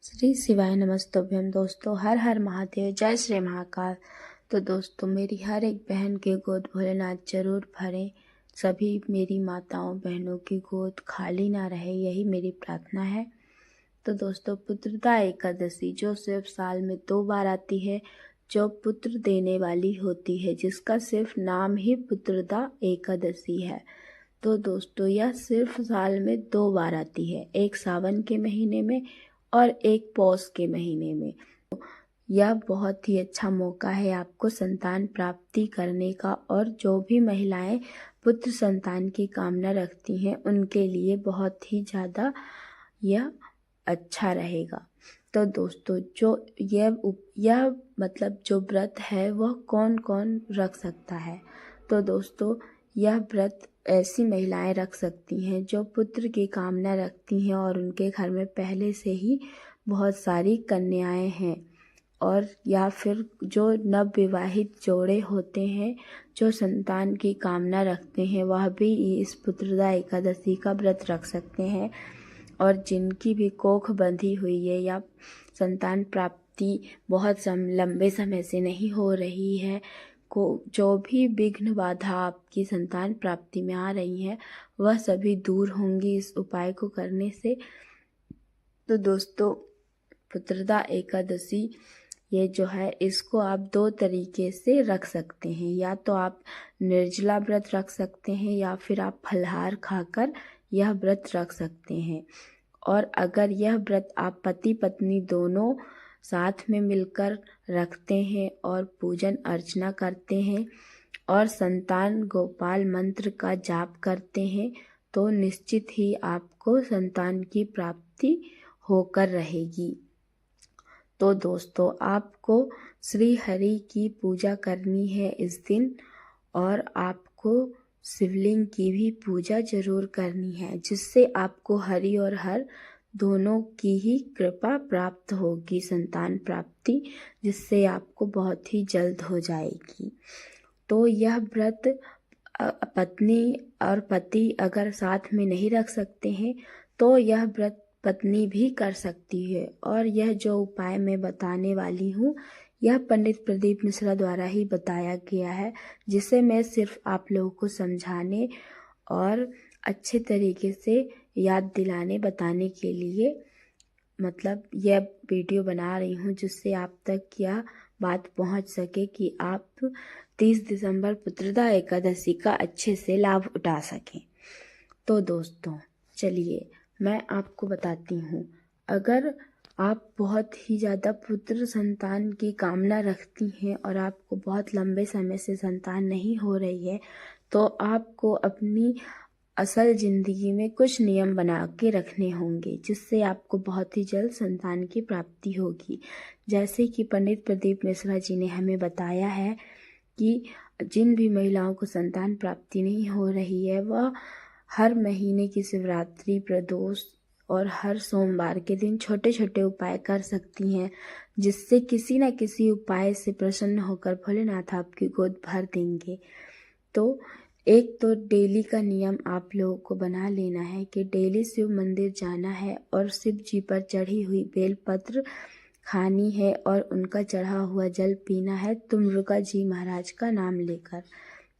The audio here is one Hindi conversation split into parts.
श्री शिवाय नमस्तुभ्यम। दोस्तों, हर हर महादेव, जय श्री महाकाल। तो दोस्तों, मेरी हर एक बहन के गोद भोलेनाथ जरूर भरें। सभी मेरी माताओं बहनों की गोद खाली ना रहे, यही मेरी प्रार्थना है। तो दोस्तों, पुत्रदा एकादशी जो सिर्फ साल में 2 बार आती है, जो पुत्र देने वाली होती है, जिसका सिर्फ नाम ही पुत्रदा एकादशी है। तो दोस्तों, यह सिर्फ साल में 2 बार आती है, एक सावन के महीने में और एक पौष के महीने में। यह बहुत ही अच्छा मौका है आपको संतान प्राप्ति करने का, और जो भी महिलाएं पुत्र संतान की कामना रखती हैं उनके लिए बहुत ही ज़्यादा यह अच्छा रहेगा। तो दोस्तों, जो यह मतलब जो व्रत है वह कौन कौन रख सकता है। तो दोस्तों, यह व्रत ऐसी महिलाएं रख सकती हैं जो पुत्र की कामना रखती हैं और उनके घर में पहले से ही बहुत सारी कन्याएं हैं, और या फिर जो नवविवाहित जोड़े होते हैं जो संतान की कामना रखते हैं, वह भी इस पुत्रदा एकादशी का व्रत रख सकते हैं। और जिनकी भी कोख बंधी हुई है या संतान प्राप्ति बहुत लंबे समय से नहीं हो रही है, जो भी विघ्न बाधा आपकी संतान प्राप्ति में आ रही है, वह सभी दूर होंगी इस उपाय को करने से। तो दोस्तों, पुत्रदा एकादशी ये जो है, इसको आप 2 तरीके से रख सकते हैं। या तो आप निर्जला व्रत रख सकते हैं, या फिर आप फलाहार खाकर यह व्रत रख सकते हैं। और अगर यह व्रत आप पति पत्नी दोनों साथ में मिलकर रखते हैं और पूजन अर्चना करते हैं और संतान गोपाल मंत्र का जाप करते हैं, तो निश्चित ही आपको संतान की प्राप्ति होकर रहेगी। तो दोस्तों, आपको श्री हरि की पूजा करनी है इस दिन, और आपको शिवलिंग की भी पूजा जरूर करनी है, जिससे आपको हरि और हर दोनों की ही कृपा प्राप्त होगी, संतान प्राप्ति, जिससे आपको बहुत ही जल्द हो जाएगी। तो यह व्रत पत्नी और पति अगर साथ में नहीं रख सकते हैं तो यह व्रत पत्नी भी कर सकती है। और यह जो उपाय मैं बताने वाली हूँ, यह पंडित प्रदीप मिश्रा द्वारा ही बताया गया है, जिसे मैं सिर्फ आप लोगों को समझाने और अच्छे तरीके से याद दिलाने बताने के लिए मतलब यह वीडियो बना रही हूँ, जिससे आप तक यह बात पहुँच सके कि आप 30 दिसंबर पुत्रदा एकादशी का अच्छे से लाभ उठा सकें। तो दोस्तों, चलिए मैं आपको बताती हूँ। अगर आप बहुत ही ज़्यादा पुत्र संतान की कामना रखती हैं और आपको बहुत लंबे समय से संतान नहीं हो रही है, तो आपको अपनी असल ज़िंदगी में कुछ नियम बना के रखने होंगे, जिससे आपको बहुत ही जल्द संतान की प्राप्ति होगी। जैसे कि पंडित प्रदीप मिश्रा जी ने हमें बताया है कि जिन भी महिलाओं को संतान प्राप्ति नहीं हो रही है, वह हर महीने की शिवरात्रि, प्रदोष और हर सोमवार के दिन छोटे छोटे उपाय कर सकती हैं, जिससे किसी न किसी उपाय से प्रसन्न होकर भोलेनाथ आपकी गोद भर देंगे। तो एक तो डेली का नियम आप लोगों को बना लेना है कि डेली शिव मंदिर जाना है और शिव जी पर चढ़ी हुई बेलपत्र खानी है और उनका चढ़ा हुआ जल पीना है, तुमरुका जी महाराज का नाम लेकर।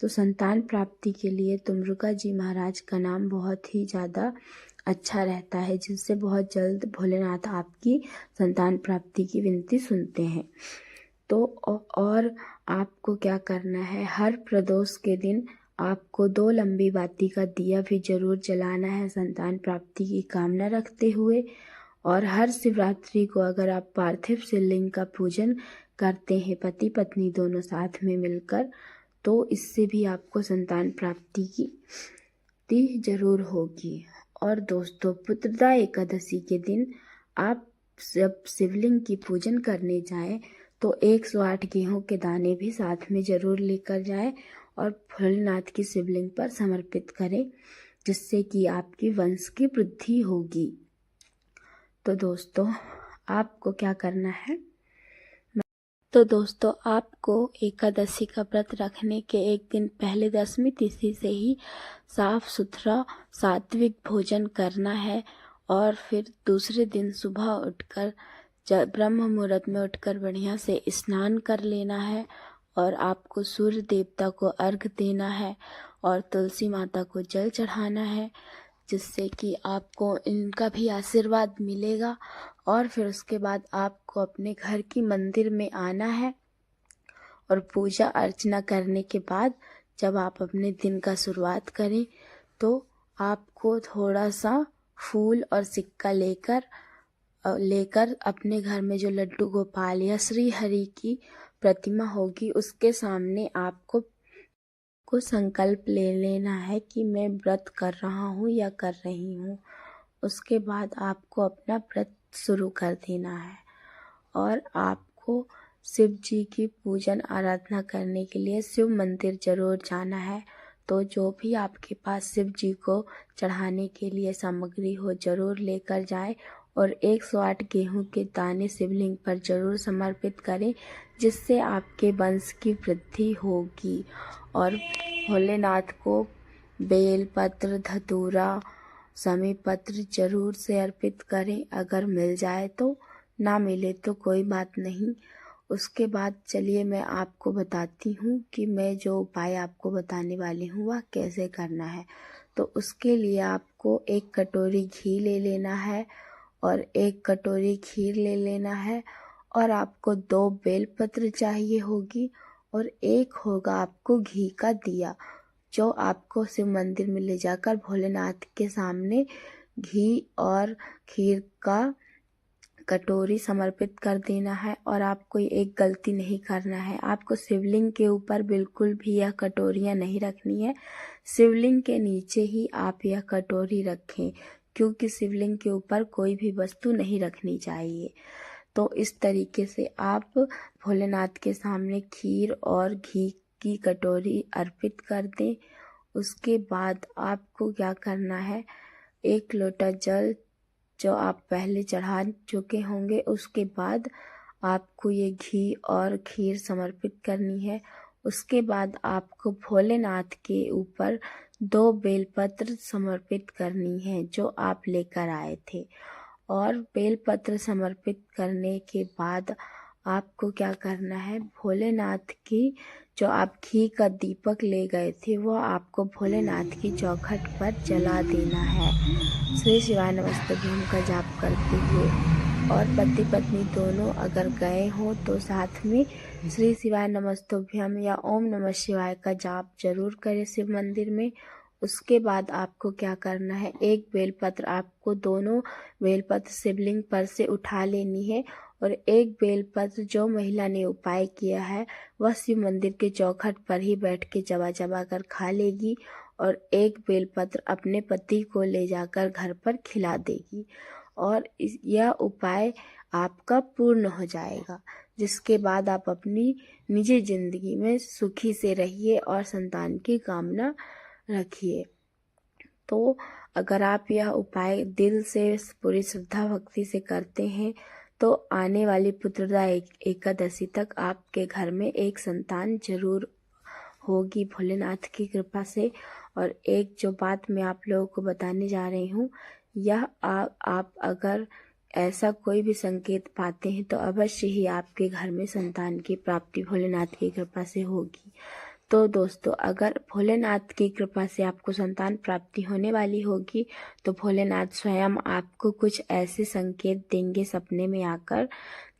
तो संतान प्राप्ति के लिए तुमरुका जी महाराज का नाम बहुत ही ज़्यादा अच्छा रहता है, जिससे बहुत जल्द भोलेनाथ आपकी संतान प्राप्ति की विनती सुनते हैं। तो और आपको क्या करना है, हर प्रदोष के दिन आपको 2 लंबी बाती का दिया भी जरूर जलाना है संतान प्राप्ति की कामना रखते हुए। और हर शिवरात्रि को अगर आप पार्थिव शिवलिंग का पूजन करते हैं पति पत्नी दोनों साथ में मिलकर, तो इससे भी आपको संतान प्राप्ति की जरूर होगी। और दोस्तों, पुत्रदा एकादशी के दिन आप जब शिवलिंग की पूजन करने जाएं तो 108 गेहूं के दाने भी साथ में जरूर लेकर जाएं और भोलेनाथ की शिवलिंग पर समर्पित करें, जिससे कि आपकी वंश की वृद्धि होगी। तो दोस्तों, आपको क्या करना है, तो दोस्तों, आपको एकादशी का व्रत रखने के एक दिन पहले 10वीं तिथि से ही साफ सुथरा सात्विक भोजन करना है और फिर दूसरे दिन सुबह उठकर ब्रह्म मुहूर्त में उठकर बढ़िया से स्नान कर लेना है और आपको सूर्य देवता को अर्घ देना है और तुलसी माता को जल चढ़ाना है, जिससे कि आपको इनका भी आशीर्वाद मिलेगा। और फिर उसके बाद आपको अपने घर की मंदिर में आना है और पूजा अर्चना करने के बाद जब आप अपने दिन का शुरुआत करें तो आपको थोड़ा सा फूल और सिक्का लेकर अपने घर में जो लड्डू गोपाल या श्री हरि की प्रतिमा होगी उसके सामने आपको संकल्प ले लेना है कि मैं व्रत कर रहा हूँ या कर रही हूँ। उसके बाद आपको अपना व्रत शुरू कर देना है और आपको शिव जी की पूजन आराधना करने के लिए शिव मंदिर जरूर जाना है। तो जो भी आपके पास शिव जी को चढ़ाने के लिए सामग्री हो जरूर लेकर जाएं और 108 गेहूं के दाने शिवलिंग पर जरूर समर्पित करें, जिससे आपके वंश की वृद्धि होगी। और भोलेनाथ को बेल पत्र, धतूरा, समी पत्र जरूर से अर्पित करें। अगर मिल जाए तो, ना मिले तो कोई बात नहीं। उसके बाद चलिए मैं आपको बताती हूँ कि मैं जो उपाय आपको बताने वाली हूँ वह कैसे करना है। तो उसके लिए आपको 1 कटोरी घी ले लेना है और 1 कटोरी खीर ले लेना है और आपको 2 बेलपत्र चाहिए होगी और 1 होगा आपको घी का दिया, जो आपको शिव मंदिर में ले जाकर भोलेनाथ के सामने घी और खीर का कटोरी समर्पित कर देना है। और आपको एक गलती नहीं करना है, आपको शिवलिंग के ऊपर बिल्कुल भी यह कटोरियाँ नहीं रखनी है। शिवलिंग के नीचे ही आप यह कटोरी रखें, क्योंकि शिवलिंग के ऊपर कोई भी वस्तु नहीं रखनी चाहिए। तो इस तरीके से आप भोलेनाथ के सामने खीर और घी की कटोरी अर्पित कर दें। उसके बाद आपको क्या करना है, 1 लोटा जल जो आप पहले चढ़ा चुके होंगे, उसके बाद आपको ये घी और खीर समर्पित करनी है। उसके बाद आपको भोलेनाथ के ऊपर 2 बेलपत्र समर्पित करनी है जो आप लेकर आए थे। और बेलपत्र समर्पित करने के बाद आपको क्या करना है, भोलेनाथ की जो आप घी का दीपक ले गए थे वो आपको भोलेनाथ की चौखट पर जला देना है। श्री शिवाय नमस्तुभ्यम का जाप करते हुए। और पति पत्नी दोनों अगर गए हों तो साथ में श्री शिवाय नमस्तुभ्यम या ओम नमः शिवाय का जाप जरूर करें शिव मंदिर में। उसके बाद आपको क्या करना है, 1 बेलपत्र आपको दोनों बेलपत्र शिवलिंग पर से उठा लेनी है और 1 बेलपत्र जो महिला ने उपाय किया है वह शिव मंदिर के चौखट पर ही बैठ के चबा चबा कर खा लेगी और 1 बेलपत्र अपने पति को ले जाकर घर पर खिला देगी और यह उपाय आपका पूर्ण हो जाएगा। जिसके बाद आप अपनी निजी जिंदगी में सुखी से रहिए और संतान की कामना रखिए। तो अगर आप यह उपाय दिल से पूरी श्रद्धा भक्ति से करते हैं तो आने वाली पुत्रदा एकादशी तक आपके घर में एक संतान जरूर होगी भोलेनाथ की कृपा से। और एक जो बात मैं आप लोगों को बताने जा रही हूँ, यह आप अगर ऐसा कोई भी संकेत पाते हैं तो अवश्य ही आपके घर में संतान की प्राप्ति भोलेनाथ की कृपा से होगी। तो दोस्तों, अगर भोलेनाथ की कृपा से आपको संतान प्राप्ति होने वाली होगी तो भोलेनाथ स्वयं आपको कुछ ऐसे संकेत देंगे सपने में आकर,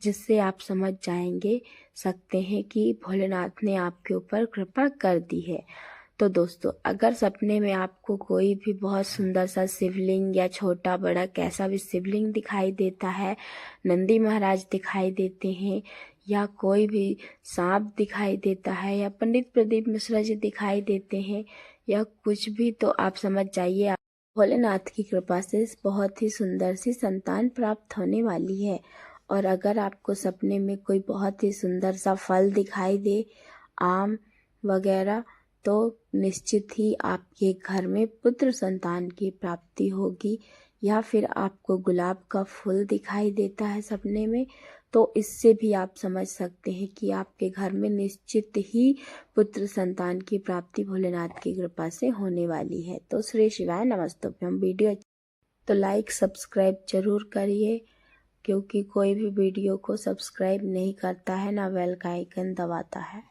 जिससे आप समझ जाएंगे सकते हैं कि भोलेनाथ ने आपके ऊपर कृपा कर दी है। तो दोस्तों, अगर सपने में आपको कोई भी बहुत सुंदर सा शिवलिंग या छोटा बड़ा कैसा भी शिवलिंग दिखाई देता है, नंदी महाराज दिखाई देते हैं या कोई भी सांप दिखाई देता है या पंडित प्रदीप मिश्रा जी दिखाई देते हैं या कुछ भी, तो आप समझ जाइए भोलेनाथ की कृपा से बहुत ही सुंदर सी संतान प्राप्त होने वाली है। और अगर आपको सपने में कोई बहुत ही सुंदर सा फल दिखाई दे, आम वगैरह, तो निश्चित ही आपके घर में पुत्र संतान की प्राप्ति होगी। या फिर आपको गुलाब का फूल दिखाई देता है सपने में, तो इससे भी आप समझ सकते हैं कि आपके घर में निश्चित ही पुत्र संतान की प्राप्ति भोलेनाथ की कृपा से होने वाली है। तो श्री शिवाय नमस्तुभ्यम। वीडियो तो लाइक सब्सक्राइब ज़रूर करिए, क्योंकि कोई भी वीडियो को सब्सक्राइब नहीं करता है ना बेल का आइकन दबाता है।